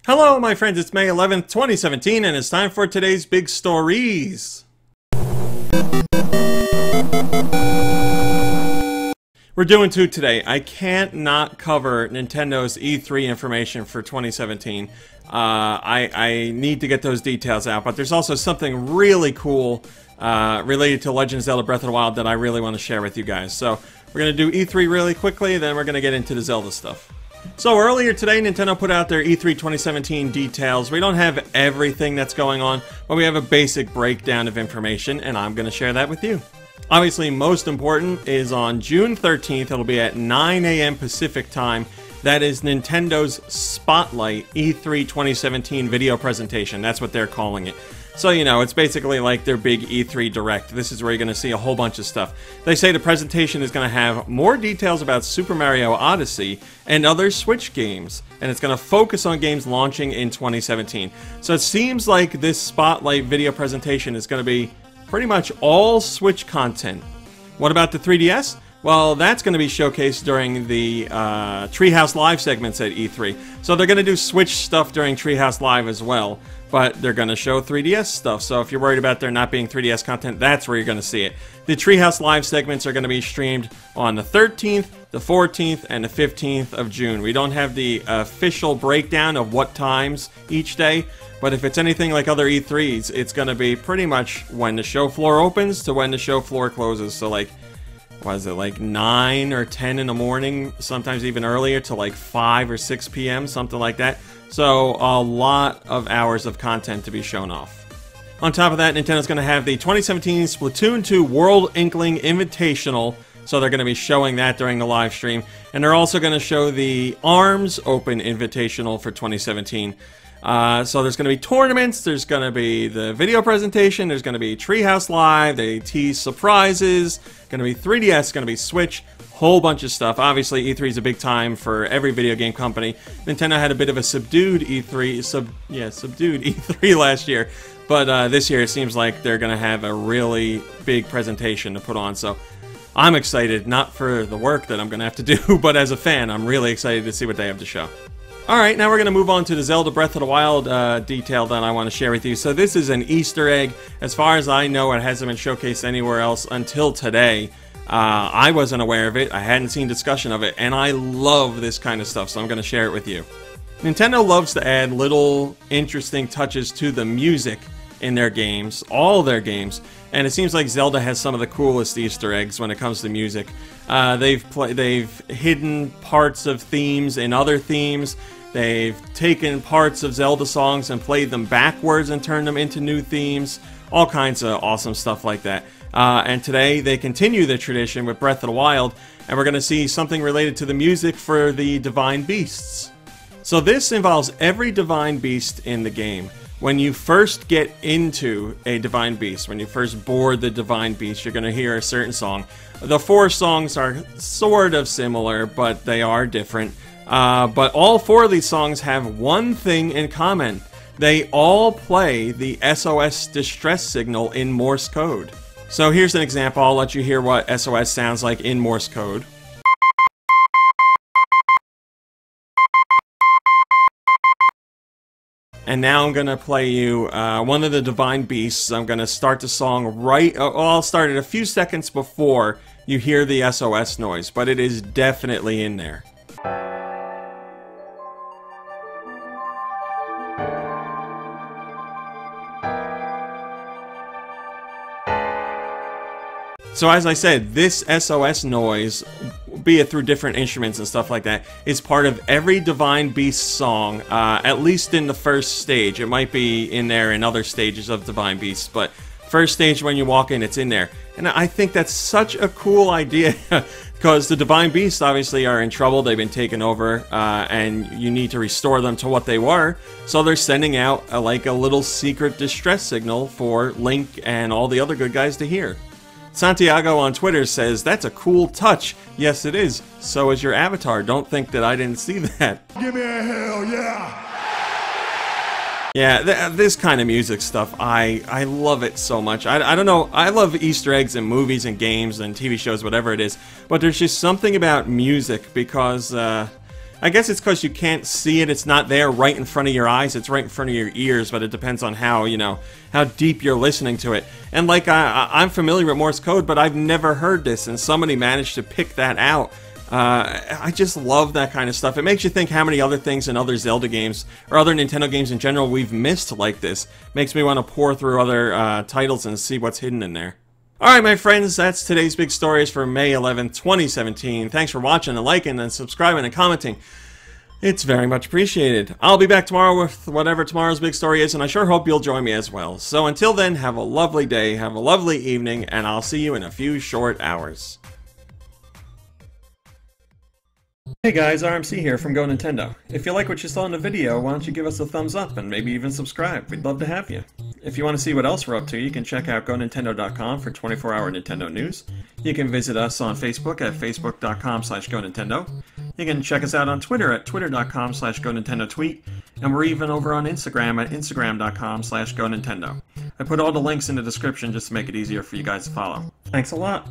Hello, my friends, it's May 11th, 2017, and it's time for today's big stories. We're doing two today. I can't not cover Nintendo's E3 information for 2017. I need to get those details out, but there's also something really cool related to Legend of Zelda Breath of the Wild that I really want to share with you guys. So we're going to do E3 really quickly, then we're going to get into the Zelda stuff. So earlier today, Nintendo put out their E3 2017 details. We don't have everything that's going on, but we have a basic breakdown of information, and I'm going to share that with you. Obviously, most important is on June 13th, it'll be at 9 a.m. Pacific time. That is Nintendo's Spotlight E3 2017 video presentation. That's what they're calling it. So, you know, it's basically like their big E3 Direct. This is where you're going to see a whole bunch of stuff. They say the presentation is going to have more details about Super Mario Odyssey and other Switch games, and it's going to focus on games launching in 2017. So it seems like this Spotlight video presentation is going to be pretty much all Switch content. What about the 3DS? Well, that's going to be showcased during the Treehouse Live segments at E3. So they're going to do Switch stuff during Treehouse Live as well, but they're going to show 3DS stuff. So if you're worried about there not being 3DS content, that's where you're going to see it. The Treehouse Live segments are going to be streamed on the 13th, the 14th, and the 15th of June. We don't have the official breakdown of what times each day, but if it's anything like other E3s, it's going to be pretty much when the show floor opens to when the show floor closes. So like, what is it, like 9 or 10 in the morning, sometimes even earlier, to like 5 or 6 p.m., something like that. So a lot of hours of content to be shown off. On top of that, Nintendo's going to have the 2017 Splatoon 2 World Inkling Invitational, so they're going to be showing that during the live stream. And they're also going to show the ARMS Open Invitational for 2017. So there's going to be tournaments, there's going to be the video presentation, there's going to be Treehouse Live, they tease surprises, going to be 3DS, going to be Switch, whole bunch of stuff. Obviously, E3 is a big time for every video game company. Nintendo had a bit of a subdued E3, subdued E3 last year, but this year it seems like they're going to have a really big presentation to put on. So I'm excited, not for the work that I'm going to have to do, but as a fan, I'm really excited to see what they have to show. Alright, now we're going to move on to the Zelda Breath of the Wild detail that I want to share with you. So this is an Easter egg. As far as I know, it hasn't been showcased anywhere else until today. I wasn't aware of it, I hadn't seen discussion of it, and I love this kind of stuff, so I'm going to share it with you. Nintendo loves to add little interesting touches to the music in their games, all their games, and it seems like Zelda has some of the coolest Easter eggs when it comes to music. They've hidden parts of themes in other themes. They've taken parts of Zelda songs and played them backwards and turned them into new themes. All kinds of awesome stuff like that. And today they continue the tradition with Breath of the Wild, and we're going to see something related to the music for the Divine Beasts. So this involves every Divine Beast in the game. When you first get into a Divine Beast, when you first board the Divine Beast, you're going to hear a certain song. The 4 songs are sort of similar, but they are different. But all 4 of these songs have one thing in common. They all play the SOS distress signal in Morse code. So here's an example. I'll let you hear what SOS sounds like in Morse code. And now I'm going to play you one of the Divine Beasts. I'm going to start the song right... I'll start it a few seconds before you hear the SOS noise, but it is definitely in there. So as I said, this SOS noise, be it through different instruments and stuff like that, is part of every Divine Beast song, at least in the first stage. It might be in there in other stages of Divine Beasts, but first stage when you walk in, it's in there. And I think that's such a cool idea, because the Divine Beasts obviously are in trouble. They've been taken over, and you need to restore them to what they were. So they're sending out like a little secret distress signal for Link and all the other good guys to hear. Santiago on Twitter says, "That's a cool touch." Yes, it is. So is your avatar. Don't think that I didn't see that. Give me a hell yeah! Yeah, this kind of music stuff, I love it so much. I don't know, I love Easter eggs in movies and games and TV shows, whatever it is, but there's just something about music because, I guess it's because you can't see it. It's not there right in front of your eyes. It's right in front of your ears, but it depends on how, you know, how deep you're listening to it. And like, I'm familiar with Morse code, but I've never heard this, and somebody managed to pick that out. I just love that kind of stuff. It makes you think how many other things in other Zelda games, or other Nintendo games in general, we've missed like this. Makes me want to pour through other titles and see what's hidden in there. Alright, my friends, that's today's big stories for May 11th, 2017. Thanks for watching and liking and subscribing and commenting. It's very much appreciated. I'll be back tomorrow with whatever tomorrow's big story is, and I sure hope you'll join me as well. So until then, have a lovely day, have a lovely evening, and I'll see you in a few short hours. Hey guys, RMC here from Go Nintendo. If you like what you saw in the video, why don't you give us a thumbs up and maybe even subscribe? We'd love to have you. If you want to see what else we're up to, you can check out GoNintendo.com for 24-hour Nintendo news. You can visit us on Facebook at facebook.com/GoNintendo. You can check us out on Twitter at twitter.com/GoNintendoTweet. And we're even over on Instagram at instagram.com/GoNintendo. I put all the links in the description just to make it easier for you guys to follow. Thanks a lot.